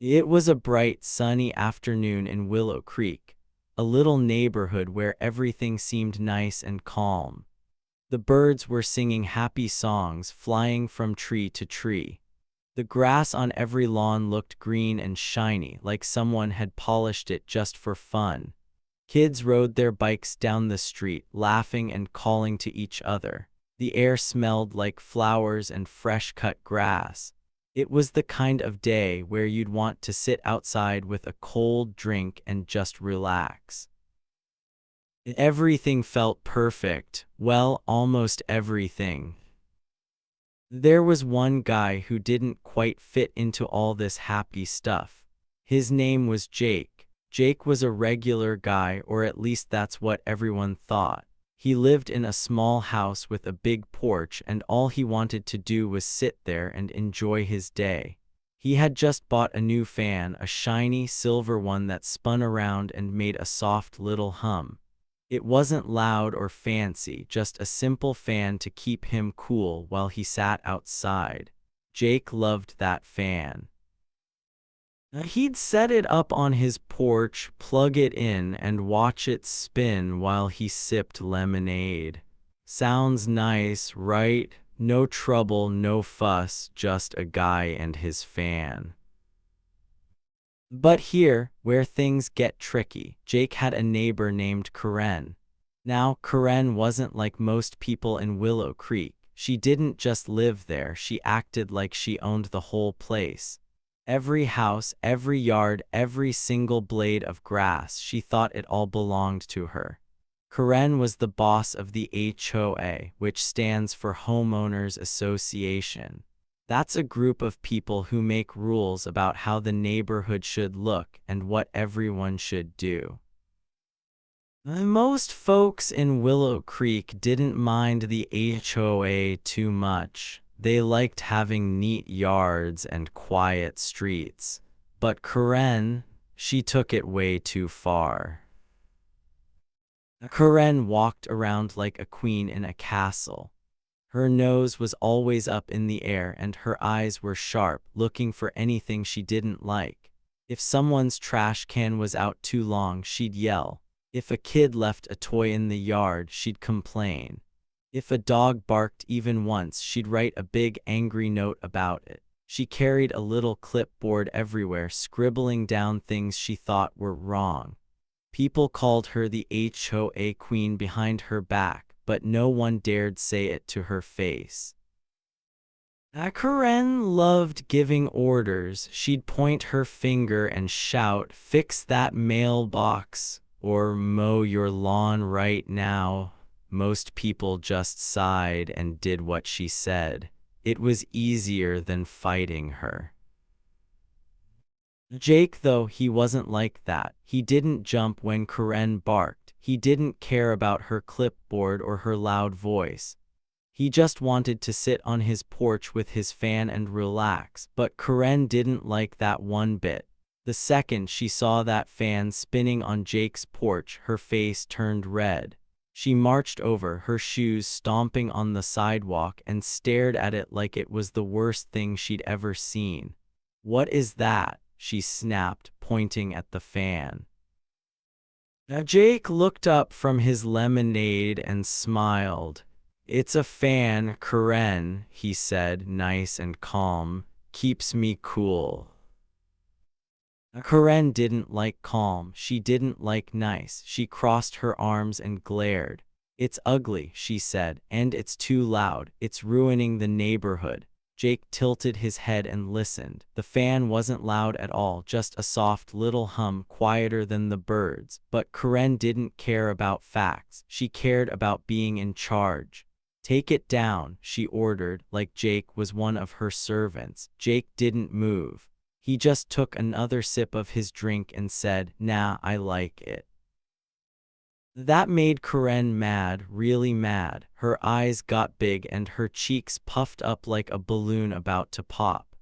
It was a bright, sunny afternoon in Willow Creek, a little neighborhood where everything seemed nice and calm. The birds were singing happy songs, flying from tree to tree. The grass on every lawn looked green and shiny, like someone had polished it just for fun. Kids rode their bikes down the street, laughing and calling to each other. The air smelled like flowers and fresh-cut grass. It was the kind of day where you'd want to sit outside with a cold drink and just relax. Everything felt perfect, well, almost everything. There was one guy who didn't quite fit into all this happy stuff. His name was Jake. Jake was a regular guy, or at least that's what everyone thought. He lived in a small house with a big porch, and all he wanted to do was sit there and enjoy his day. He had just bought a new fan, a shiny silver one that spun around and made a soft little hum. It wasn't loud or fancy, just a simple fan to keep him cool while he sat outside. Jake loved that fan. He'd set it up on his porch, plug it in, and watch it spin while he sipped lemonade. Sounds nice, right? No trouble, no fuss, just a guy and his fan. But here, where things get tricky, Jake had a neighbor named Karen. Now, Karen wasn't like most people in Willow Creek. She didn't just live there, she acted like she owned the whole place. Every house, every yard, every single blade of grass, she thought it all belonged to her. Karen was the boss of the HOA, which stands for Homeowners Association. That's a group of people who make rules about how the neighborhood should look and what everyone should do. Most folks in Willow Creek didn't mind the HOA too much. They liked having neat yards and quiet streets. But Karen, she took it way too far. Karen walked around like a queen in a castle. Her nose was always up in the air and her eyes were sharp, looking for anything she didn't like. If someone's trash can was out too long, she'd yell. If a kid left a toy in the yard, she'd complain. If a dog barked even once, she'd write a big angry note about it. She carried a little clipboard everywhere, scribbling down things she thought were wrong. People called her the HOA queen behind her back, but no one dared say it to her face. Karen loved giving orders. She'd point her finger and shout, "Fix that mailbox," or "Mow your lawn right now." Most people just sighed and did what she said. It was easier than fighting her. Jake, though, he wasn't like that. He didn't jump when Karen barked. He didn't care about her clipboard or her loud voice. He just wanted to sit on his porch with his fan and relax. But Karen didn't like that one bit. The second she saw that fan spinning on Jake's porch, her face turned red. She marched over, her shoes stomping on the sidewalk, and stared at it like it was the worst thing she'd ever seen. "What is that?" she snapped, pointing at the fan. Jake looked up from his lemonade and smiled. "It's a fan, Karen," he said, nice and calm. "Keeps me cool." Karen didn't like calm, she didn't like nice. She crossed her arms and glared. "It's ugly," she said, "and it's too loud. It's ruining the neighborhood." Jake tilted his head and listened. The fan wasn't loud at all, just a soft little hum, quieter than the birds. But Karen didn't care about facts. She cared about being in charge. "Take it down," she ordered, like Jake was one of her servants. Jake didn't move. He just took another sip of his drink and said, "Nah, I like it." That made Karen mad, really mad. Her eyes got big and her cheeks puffed up like a balloon about to pop.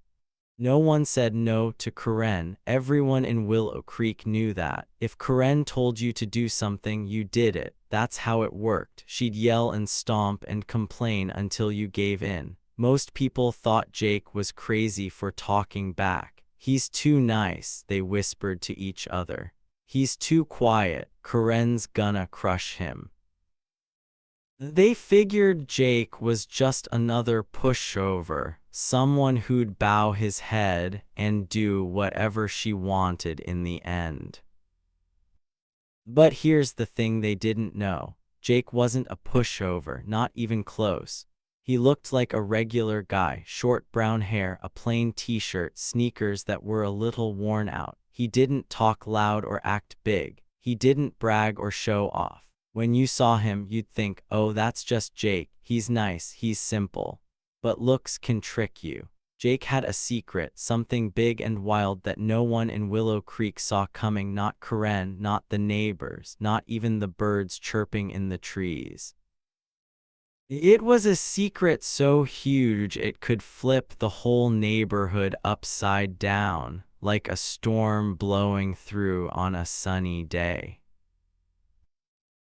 No one said no to Karen. Everyone in Willow Creek knew that. If Karen told you to do something, you did it. That's how it worked. She'd yell and stomp and complain until you gave in. Most people thought Jake was crazy for talking back. He's too nice, they whispered to each other. He's too quiet, Karen's gonna crush him. They figured Jake was just another pushover, someone who'd bow his head and do whatever she wanted in the end. But here's the thing they didn't know. Jake wasn't a pushover, not even close. He looked like a regular guy, short brown hair, a plain t-shirt, sneakers that were a little worn out. He didn't talk loud or act big. He didn't brag or show off. When you saw him, you'd think, oh, that's just Jake. He's nice, he's simple. But looks can trick you. Jake had a secret, something big and wild that no one in Willow Creek saw coming, not Karen, not the neighbors, not even the birds chirping in the trees. It was a secret so huge it could flip the whole neighborhood upside down, like a storm blowing through on a sunny day.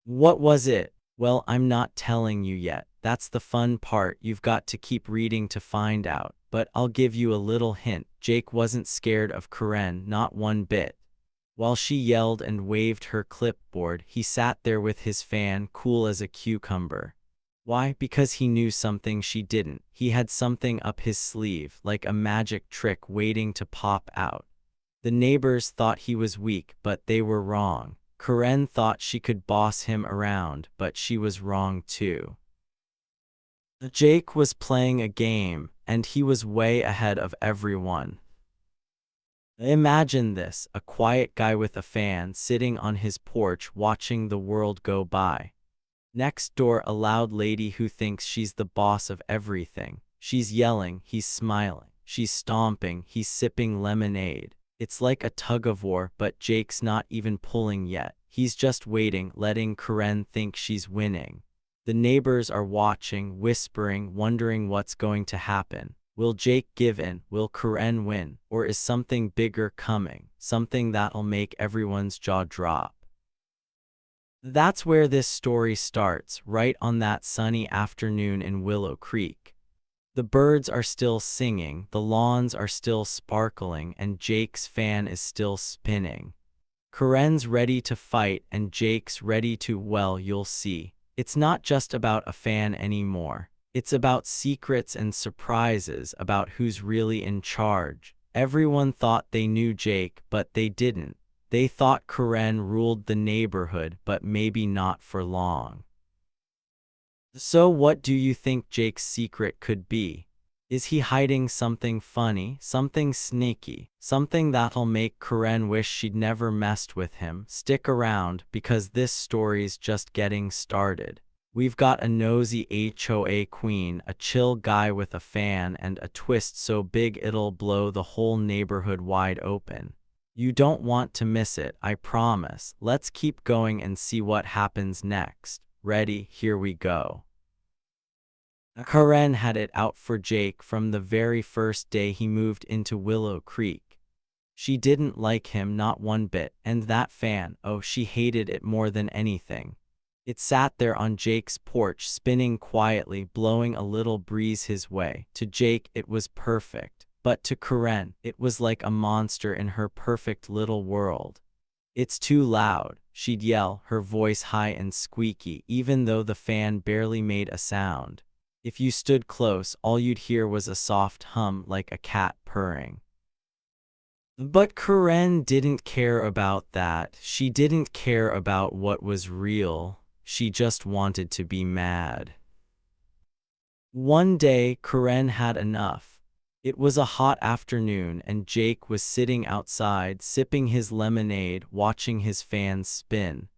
What was it? Well, I'm not telling you yet. That's the fun part. You've got to keep reading to find out. But I'll give you a little hint. Jake wasn't scared of Karen, not one bit. While she yelled and waved her clipboard, he sat there with his fan, cool as a cucumber. Why? Because he knew something she didn't. He had something up his sleeve, like a magic trick waiting to pop out. The neighbors thought he was weak, but they were wrong. Karen thought she could boss him around, but she was wrong too. Jake was playing a game, and he was way ahead of everyone. Imagine this, a quiet guy with a fan sitting on his porch watching the world go by. Next door, a loud lady who thinks she's the boss of everything. She's yelling, he's smiling. She's stomping, he's sipping lemonade. It's like a tug-of-war, but Jake's not even pulling yet. He's just waiting, letting Karen think she's winning. The neighbors are watching, whispering, wondering what's going to happen. Will Jake give in? Will Karen win? Or is something bigger coming? Something that'll make everyone's jaw drop? That's where this story starts, right on that sunny afternoon in Willow Creek. The birds are still singing, the lawns are still sparkling, and Jake's fan is still spinning. Karen's ready to fight, and Jake's ready to, well, you'll see. It's not just about a fan anymore. It's about secrets and surprises, about who's really in charge. Everyone thought they knew Jake, but they didn't. They thought Karen ruled the neighborhood, but maybe not for long. So what do you think Jake's secret could be? Is he hiding something funny, something sneaky, something that'll make Karen wish she'd never messed with him? Stick around, because this story's just getting started. We've got a nosy HOA queen, a chill guy with a fan, and a twist so big it'll blow the whole neighborhood wide open. You don't want to miss it, I promise. Let's keep going and see what happens next. Ready? Here we go. Karen had it out for Jake from the very first day he moved into Willow Creek. She didn't like him, not one bit, and that fan, oh, she hated it more than anything. It sat there on Jake's porch, spinning quietly, blowing a little breeze his way. To Jake, it was perfect, but to Karen, it was like a monster in her perfect little world. It's too loud, she'd yell, her voice high and squeaky, even though the fan barely made a sound. If you stood close, all you'd hear was a soft hum like a cat purring. But Karen didn't care about that. She didn't care about what was real. She just wanted to be mad. One day, Karen had enough. It was a hot afternoon, and Jake was sitting outside, sipping his lemonade, watching his fan spin.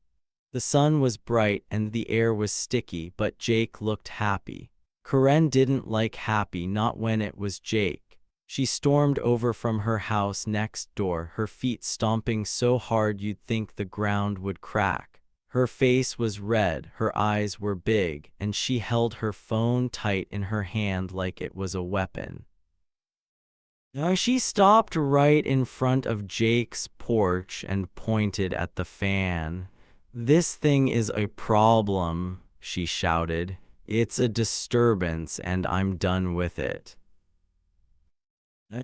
The sun was bright and the air was sticky, but Jake looked happy. Karen didn't like happy, not when it was Jake. She stormed over from her house next door, her feet stomping so hard you'd think the ground would crack. Her face was red, her eyes were big, and she held her phone tight in her hand like it was a weapon. She stopped right in front of Jake's porch and pointed at the fan. "This thing is a problem," she shouted. "It's a disturbance and I'm done with it."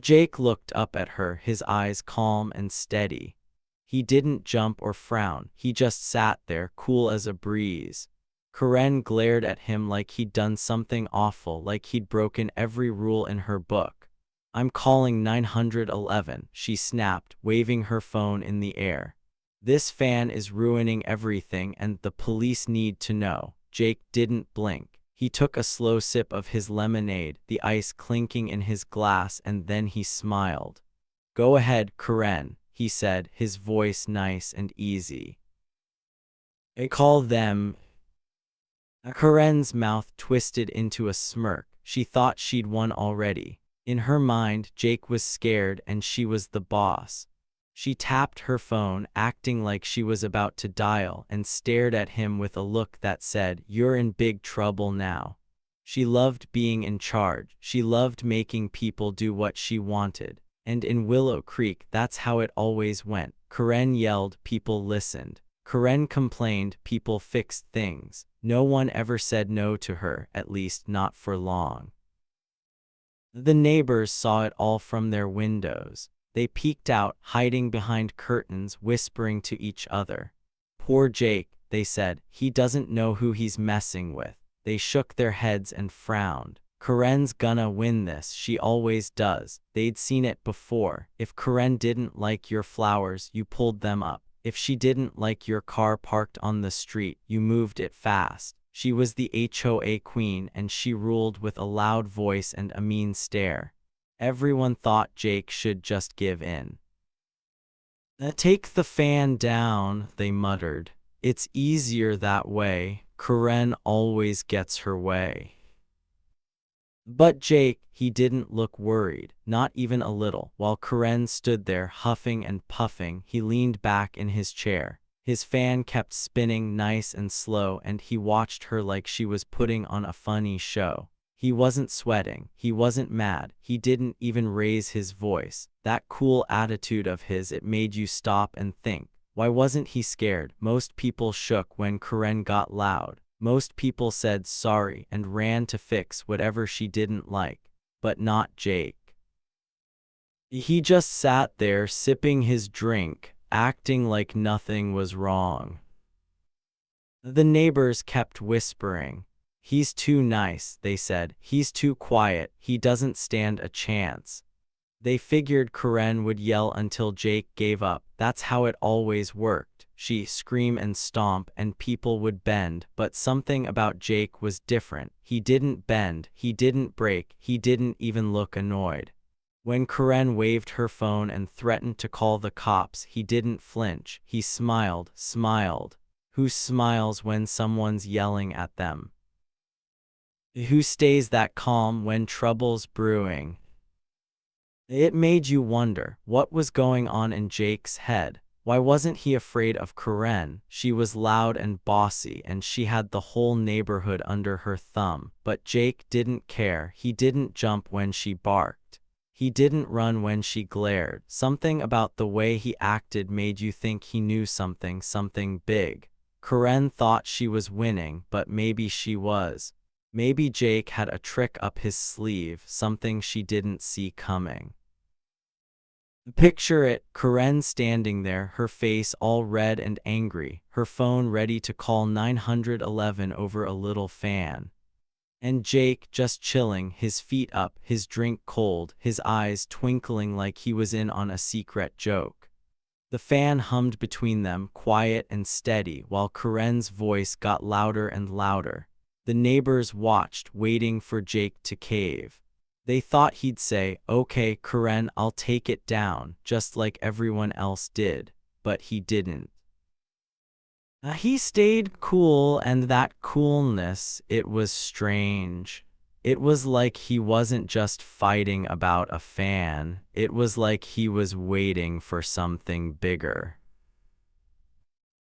Jake looked up at her, his eyes calm and steady. He didn't jump or frown, he just sat there, cool as a breeze. Karen glared at him like he'd done something awful, like he'd broken every rule in her book. "I'm calling 911, she snapped, waving her phone in the air. "This fan is ruining everything and the police need to know." Jake didn't blink. He took a slow sip of his lemonade, the ice clinking in his glass, and then he smiled. "Go ahead, Karen," he said, his voice nice and easy. "I call them." Karen's mouth twisted into a smirk. She thought she'd won already. In her mind, Jake was scared and she was the boss. She tapped her phone, acting like she was about to dial, and stared at him with a look that said, "You're in big trouble now." She loved being in charge. She loved making people do what she wanted. And in Willow Creek, that's how it always went. Karen yelled, people listened. Karen complained, people fixed things. No one ever said no to her, at least not for long. The neighbors saw it all from their windows. They peeked out, hiding behind curtains, whispering to each other. "Poor Jake," they said, "he doesn't know who he's messing with." They shook their heads and frowned. "Karen's gonna win this, she always does." They'd seen it before. If Karen didn't like your flowers, you pulled them up. If she didn't like your car parked on the street, you moved it fast. She was the HOA queen, and she ruled with a loud voice and a mean stare. Everyone thought Jake should just give in. "Take the fan down," they muttered. "It's easier that way. Karen always gets her way." But Jake, he didn't look worried, not even a little. While Karen stood there huffing and puffing, he leaned back in his chair. His fan kept spinning nice and slow, and he watched her like she was putting on a funny show. He wasn't sweating, he wasn't mad, he didn't even raise his voice. That cool attitude of his, it made you stop and think. Why wasn't he scared? Most people shook when Karen got loud. Most people said sorry and ran to fix whatever she didn't like. But not Jake. He just sat there sipping his drink, acting like nothing was wrong. The neighbors kept whispering. "He's too nice," they said. "He's too quiet, he doesn't stand a chance." They figured Karen would yell until Jake gave up. That's how it always worked. She'd scream and stomp and people would bend, but something about Jake was different. He didn't bend, he didn't break, he didn't even look annoyed. When Karen waved her phone and threatened to call the cops, he didn't flinch. He smiled. Who smiles when someone's yelling at them? Who stays that calm when trouble's brewing? It made you wonder, what was going on in Jake's head? Why wasn't he afraid of Karen? She was loud and bossy, and she had the whole neighborhood under her thumb. But Jake didn't care. He didn't jump when she barked. He didn't run when she glared. Something about the way he acted made you think he knew something big. Karen thought she was winning, but maybe she was. Maybe Jake had a trick up his sleeve, something she didn't see coming. Picture it, Karen standing there, her face all red and angry, her phone ready to call 911 over a little fan. And Jake just chilling, his feet up, his drink cold, his eyes twinkling like he was in on a secret joke. The fan hummed between them, quiet and steady, while Karen's voice got louder and louder. The neighbors watched, waiting for Jake to cave. They thought he'd say, "Okay, Karen, I'll take it down," just like everyone else did. But he didn't. He stayed cool, and that coolness, it was strange. It was like he wasn't just fighting about a fan. It was like he was waiting for something bigger.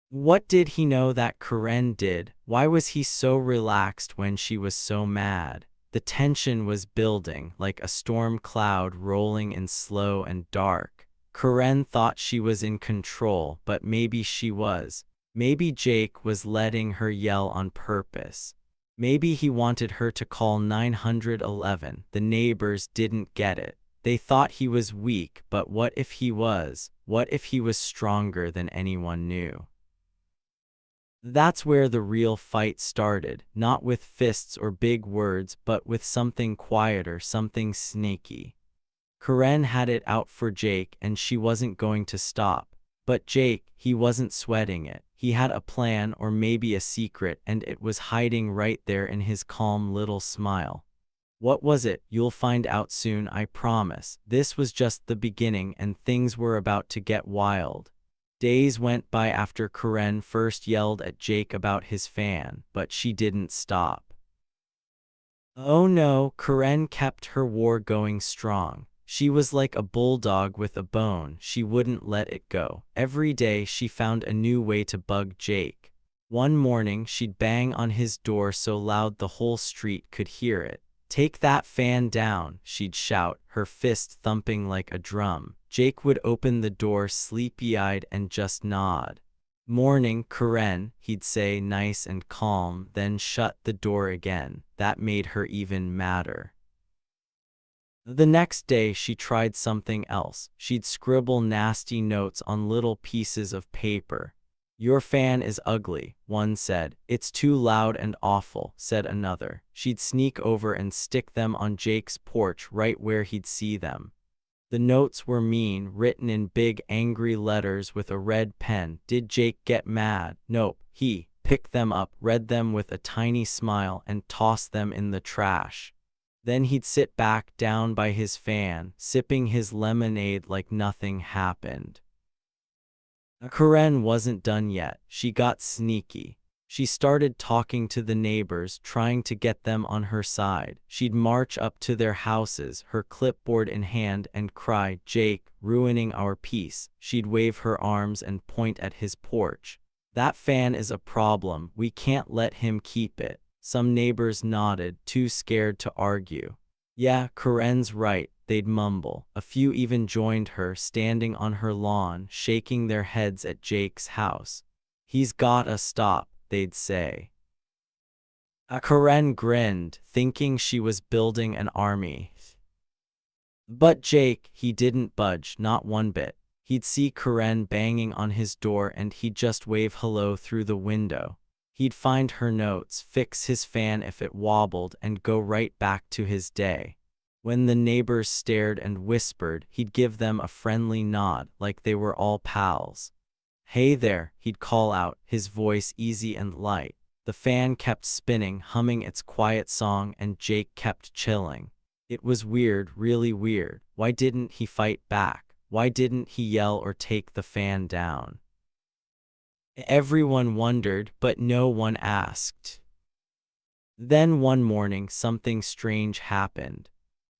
What did he know that Karen did? Why was he so relaxed when she was so mad? The tension was building, like a storm cloud rolling in slow and dark. Karen thought she was in control, but maybe she was. Maybe Jake was letting her yell on purpose. Maybe he wanted her to call 911. The neighbors didn't get it. They thought he was weak, but what if he was? What if he was stronger than anyone knew? That's where the real fight started, not with fists or big words, but with something quieter, something snaky. Karen had it out for Jake, and she wasn't going to stop. But Jake, he wasn't sweating it. He had a plan, or maybe a secret, and it was hiding right there in his calm little smile. What was it? You'll find out soon, I promise. This was just the beginning, and things were about to get wild. Days went by after Karen first yelled at Jake about his fan, but she didn't stop. Oh no, Karen kept her war going strong. She was like a bulldog with a bone, she wouldn't let it go. Every day she found a new way to bug Jake. One morning she'd bang on his door so loud the whole street could hear it. "Take that fan down," she'd shout, her fist thumping like a drum. Jake would open the door sleepy-eyed and just nod. "Morning, Karen," he'd say nice and calm, then shut the door again. That made her even madder. The next day she tried something else. She'd scribble nasty notes on little pieces of paper. "Your fan is ugly," one said. "It's too loud and awful," said another. She'd sneak over and stick them on Jake's porch right where he'd see them. The notes were mean, written in big angry letters with a red pen. Did Jake get mad? Nope. He picked them up, read them with a tiny smile, and tossed them in the trash. Then he'd sit back down by his fan, sipping his lemonade like nothing happened. Karen wasn't done yet. She got sneaky. She started talking to the neighbors, trying to get them on her side. She'd march up to their houses, her clipboard in hand, and cry, "Jake, ruining our peace." She'd wave her arms and point at his porch. "That fan is a problem. We can't let him keep it." Some neighbors nodded, too scared to argue. "Yeah, Karen's right," they'd mumble. A few even joined her, standing on her lawn, shaking their heads at Jake's house. "He's gotta stop," they'd say. Karen grinned, thinking she was building an army. But Jake, he didn't budge, not one bit. He'd see Karen banging on his door and he'd just wave hello through the window. He'd find her notes, fix his fan if it wobbled, and go right back to his day. When the neighbors stared and whispered, he'd give them a friendly nod, like they were all pals. "Hey there," he'd call out, his voice easy and light. The fan kept spinning, humming its quiet song, and Jake kept chilling. It was weird, really weird. Why didn't he fight back? Why didn't he yell or take the fan down? Everyone wondered, but no one asked. Then one morning, something strange happened.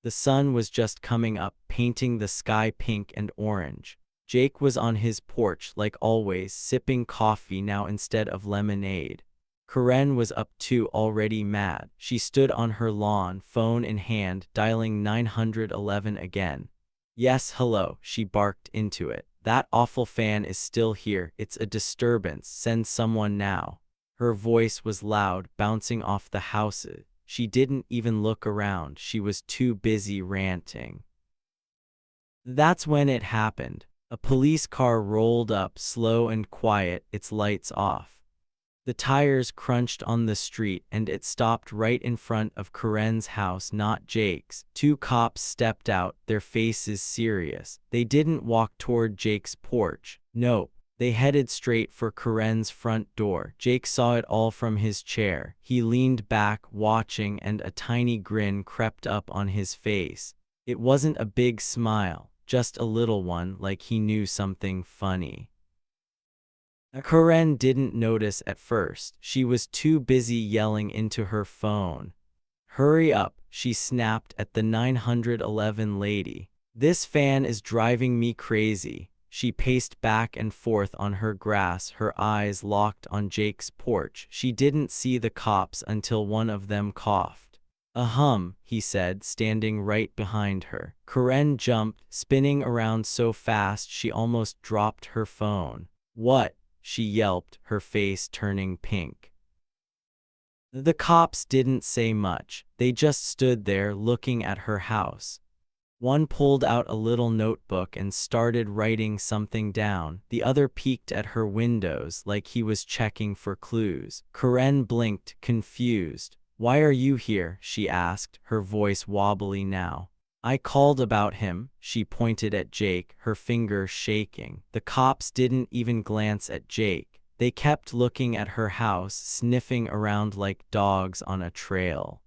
The sun was just coming up, painting the sky pink and orange. Jake was on his porch, like always, sipping coffee now instead of lemonade. Karen was up too, already mad. She stood on her lawn, phone in hand, dialing 911 again. "Yes, hello," she barked into it. "That awful fan is still here. It's a disturbance. Send someone now." Her voice was loud, bouncing off the houses. She didn't even look around. She was too busy ranting. That's when it happened. A police car rolled up, slow and quiet, its lights off. The tires crunched on the street and it stopped right in front of Karen's house, not Jake's. Two cops stepped out, their faces serious. They didn't walk toward Jake's porch. Nope. They headed straight for Karen's front door. Jake saw it all from his chair. He leaned back, watching, and a tiny grin crept up on his face. It wasn't a big smile, just a little one, like he knew something funny. Karen didn't notice at first. She was too busy yelling into her phone. "Hurry up," she snapped at the 911 lady. "This fan is driving me crazy." She paced back and forth on her grass, her eyes locked on Jake's porch. She didn't see the cops until one of them coughed. "Ahem," he said, standing right behind her. Karen jumped, spinning around so fast she almost dropped her phone. "What?" she yelped, her face turning pink. The cops didn't say much. They just stood there looking at her house. One pulled out a little notebook and started writing something down. The other peeked at her windows like he was checking for clues. Karen blinked, confused. "Why are you here?" she asked, her voice wobbly now. "I called about him." She pointed at Jake, her finger shaking. The cops didn't even glance at Jake. They kept looking at her house, sniffing around like dogs on a trail.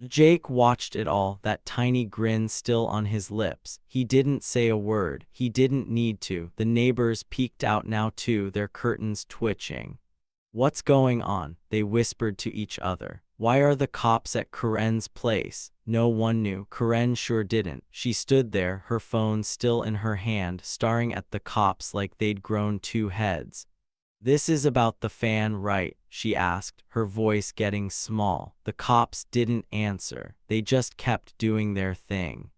Jake watched it all, that tiny grin still on his lips. He didn't say a word. He didn't need to. The neighbors peeked out now too, their curtains twitching. "What's going on?" they whispered to each other. "Why are the cops at Karen's place?" No one knew. Karen sure didn't. She stood there, her phone still in her hand, staring at the cops like they'd grown two heads. "This is about the fan, right?" she asked, her voice getting small. The cops didn't answer. They just kept doing their thing.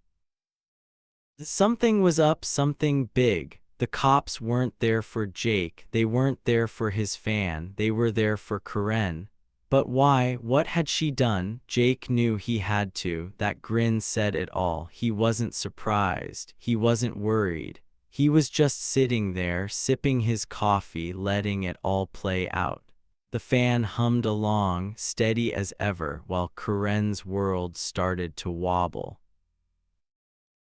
Something was up, something big. The cops weren't there for Jake. They weren't there for his fan. They were there for Karen. But why? What had she done? Jake knew he had to. That grin said it all. He wasn't surprised. He wasn't worried. He was just sitting there, sipping his coffee, letting it all play out. The fan hummed along, steady as ever, while Karen's world started to wobble.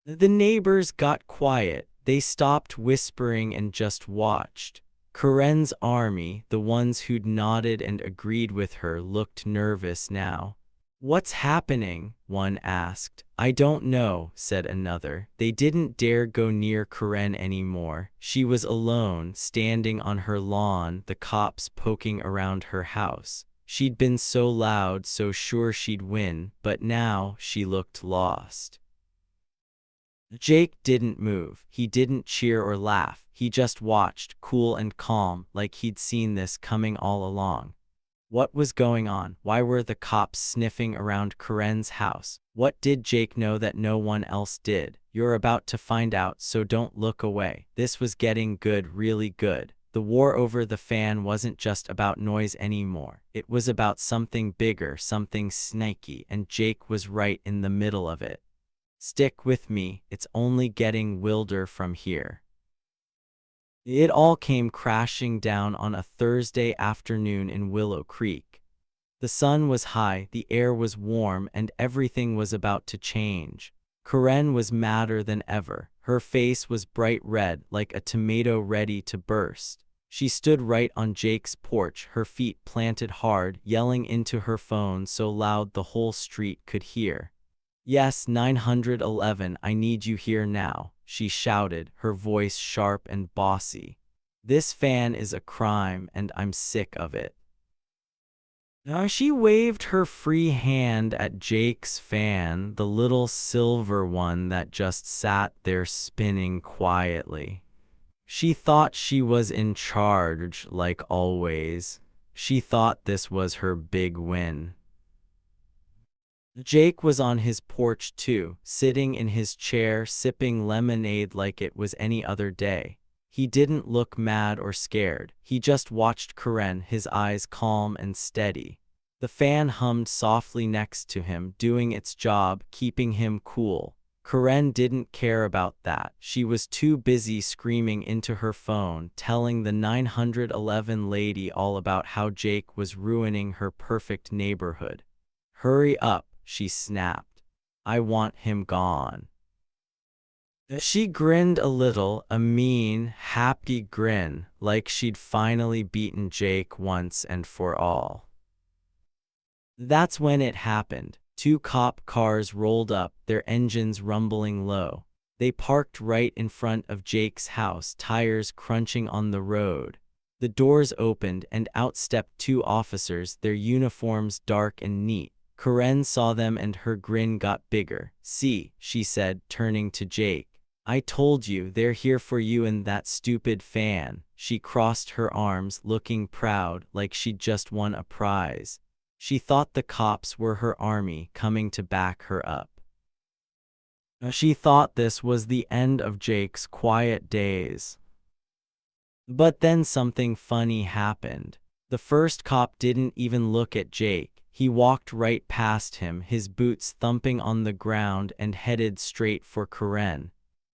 The neighbors got quiet. They stopped whispering and just watched. Karen's army, the ones who'd nodded and agreed with her, looked nervous now. "What's happening?" one asked. "I don't know," said another. They didn't dare go near Karen anymore. She was alone, standing on her lawn, the cops poking around her house. She'd been so loud, so sure she'd win, but now she looked lost. Jake didn't move. He didn't cheer or laugh. He just watched, cool and calm, like he'd seen this coming all along. What was going on? Why were the cops sniffing around Karen's house? What did Jake know that no one else did? You're about to find out, so don't look away. This was getting good, really good. The war over the fan wasn't just about noise anymore. It was about something bigger, something snaky, and Jake was right in the middle of it. "Stick with me, it's only getting wilder from here." It all came crashing down on a Thursday afternoon in Willow Creek. The sun was high, the air was warm, and everything was about to change. Karen was madder than ever. Her face was bright red, like a tomato ready to burst. She stood right on Jake's porch, her feet planted hard, yelling into her phone so loud the whole street could hear. "Yes, 911, I need you here now," she shouted, her voice sharp and bossy. "This fan is a crime, and I'm sick of it." She waved her free hand at Jake's fan, the little silver one that just sat there spinning quietly. She thought she was in charge, like always. She thought this was her big win. Jake was on his porch too, sitting in his chair, sipping lemonade like it was any other day. He didn't look mad or scared. He just watched Karen, his eyes calm and steady. The fan hummed softly next to him, doing its job, keeping him cool. Karen didn't care about that. She was too busy screaming into her phone, telling the 911 lady all about how Jake was ruining her perfect neighborhood. "Hurry up," she snapped. "I want him gone." She grinned a little, a mean, happy grin, like she'd finally beaten Jake once and for all. That's when it happened. Two cop cars rolled up, their engines rumbling low. They parked right in front of Jake's house, tires crunching on the road. The doors opened and out stepped two officers, their uniforms dark and neat. Karen saw them and her grin got bigger. "See," she said, turning to Jake. "I told you, they're here for you and that stupid fan." She crossed her arms, looking proud, like she'd just won a prize. She thought the cops were her army, coming to back her up. She thought this was the end of Jake's quiet days. But then something funny happened. The first cop didn't even look at Jake. He walked right past him, his boots thumping on the ground, and headed straight for Karen.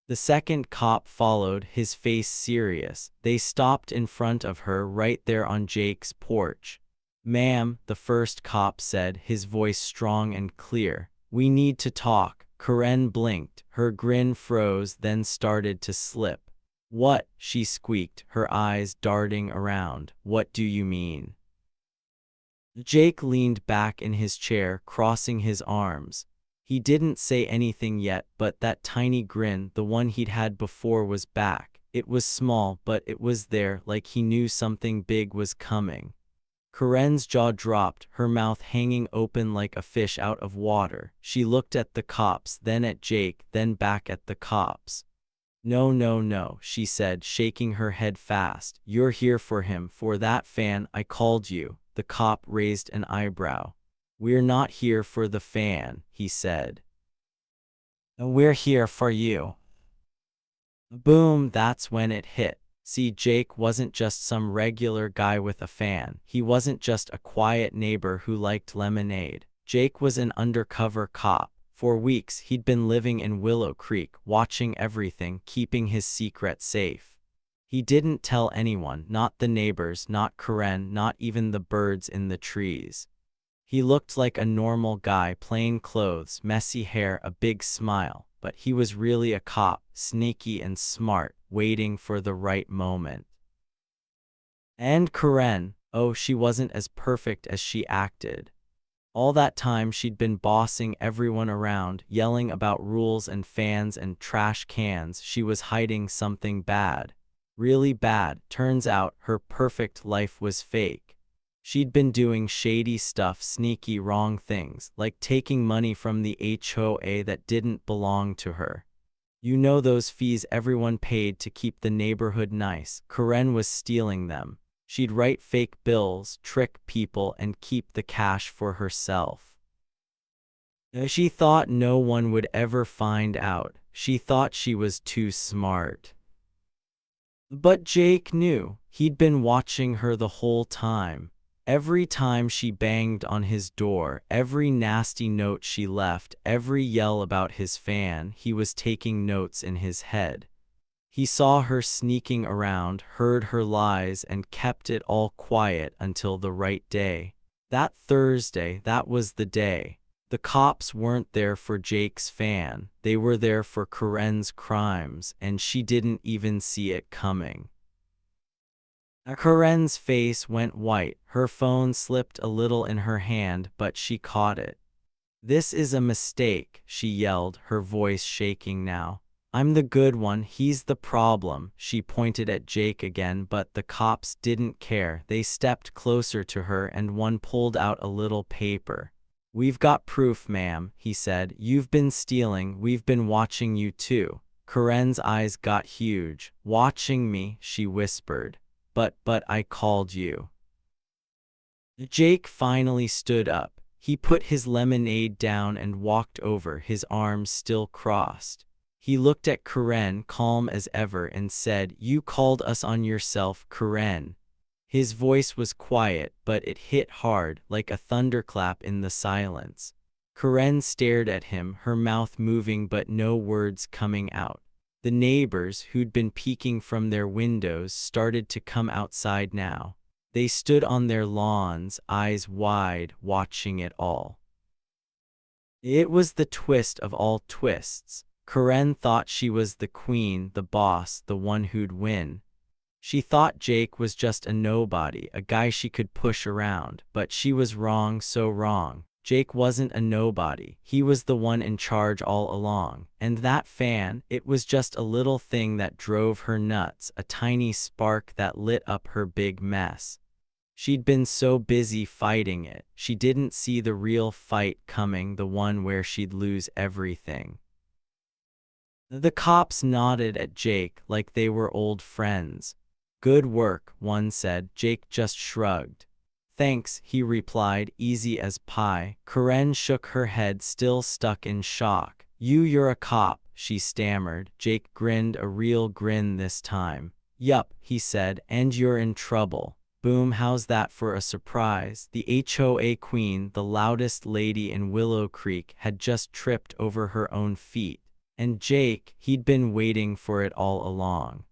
The second cop followed, his face serious. They stopped in front of her right there on Jake's porch. "Ma'am," the first cop said, his voice strong and clear, "we need to talk." Karen blinked, her grin froze, then started to slip. "What?" she squeaked, her eyes darting around. "What do you mean?" Jake leaned back in his chair, crossing his arms. He didn't say anything yet, but that tiny grin, the one he'd had before, was back. It was small, but it was there, like he knew something big was coming. Karen's jaw dropped, her mouth hanging open like a fish out of water. She looked at the cops, then at Jake, then back at the cops. "No, no, no," she said, shaking her head fast. "You're here for him, for that fan I called you." The cop raised an eyebrow. "We're not here for the fan," he said. "We're here for you." Boom, that's when it hit. See, Jake wasn't just some regular guy with a fan. He wasn't just a quiet neighbor who liked lemonade. Jake was an undercover cop. For weeks, he'd been living in Willow Creek, watching everything, keeping his secret safe. He didn't tell anyone, not the neighbors, not Karen, not even the birds in the trees. He looked like a normal guy, plain clothes, messy hair, a big smile, but he was really a cop, sneaky and smart, waiting for the right moment. And Karen, oh, she wasn't as perfect as she acted. All that time she'd been bossing everyone around, yelling about rules and fans and trash cans. She was hiding something bad. Really bad. Turns out her perfect life was fake. She'd been doing shady stuff, sneaky wrong things, like taking money from the HOA that didn't belong to her. You know, those fees everyone paid to keep the neighborhood nice. Karen was stealing them. She'd write fake bills, trick people, and keep the cash for herself. She thought no one would ever find out. She thought she was too smart. But Jake knew. He'd been watching her the whole time. Every time she banged on his door, every nasty note she left, every yell about his fan, he was taking notes in his head. He saw her sneaking around, heard her lies, and kept it all quiet until the right day. That Thursday, that was the day. The cops weren't there for Jake's fan. They were there for Karen's crimes, and she didn't even see it coming. Karen's face went white. Her phone slipped a little in her hand, but she caught it. "This is a mistake," she yelled, her voice shaking now. "I'm the good one, he's the problem." She pointed at Jake again, but the cops didn't care. They stepped closer to her and one pulled out a little paper. "We've got proof, ma'am," he said. "You've been stealing. We've been watching you too." Karen's eyes got huge. "Watching me?" she whispered. But I called you." Jake finally stood up. He put his lemonade down and walked over, his arms still crossed. He looked at Karen, calm as ever, and said, "You called us on yourself, Karen." His voice was quiet, but it hit hard, like a thunderclap in the silence. Karen stared at him, her mouth moving but no words coming out. The neighbors, who'd been peeking from their windows, started to come outside now. They stood on their lawns, eyes wide, watching it all. It was the twist of all twists. Karen thought she was the queen, the boss, the one who'd win. She thought Jake was just a nobody, a guy she could push around, but she was wrong, so wrong. Jake wasn't a nobody. He was the one in charge all along. And that fan, it was just a little thing that drove her nuts, a tiny spark that lit up her big mess. She'd been so busy fighting it, she didn't see the real fight coming, the one where she'd lose everything. The cops nodded at Jake like they were old friends. "Good work," one said. Jake just shrugged. "Thanks," he replied, easy as pie. Karen shook her head, still stuck in shock. You're a cop," she stammered. Jake grinned, a real grin this time. "Yup," he said, "and you're in trouble." Boom, how's that for a surprise? The HOA queen, the loudest lady in Willow Creek, had just tripped over her own feet. And Jake, he'd been waiting for it all along.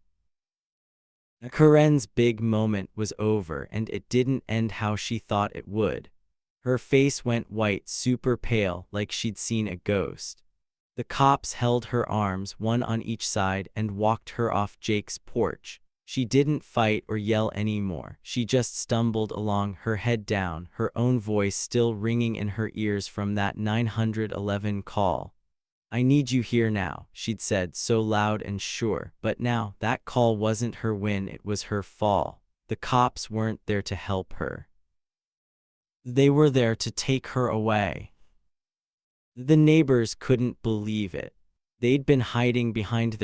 Karen's big moment was over, and it didn't end how she thought it would. Her face went white, super pale, like she'd seen a ghost. The cops held her arms, one on each side, and walked her off Jake's porch. She didn't fight or yell anymore. She just stumbled along, her head down, her own voice still ringing in her ears from that 911 call. "I need you here now," she'd said, so loud and sure. But now, that call wasn't her win, it was her fall. The cops weren't there to help her. They were there to take her away. The neighbors couldn't believe it. They'd been hiding behind their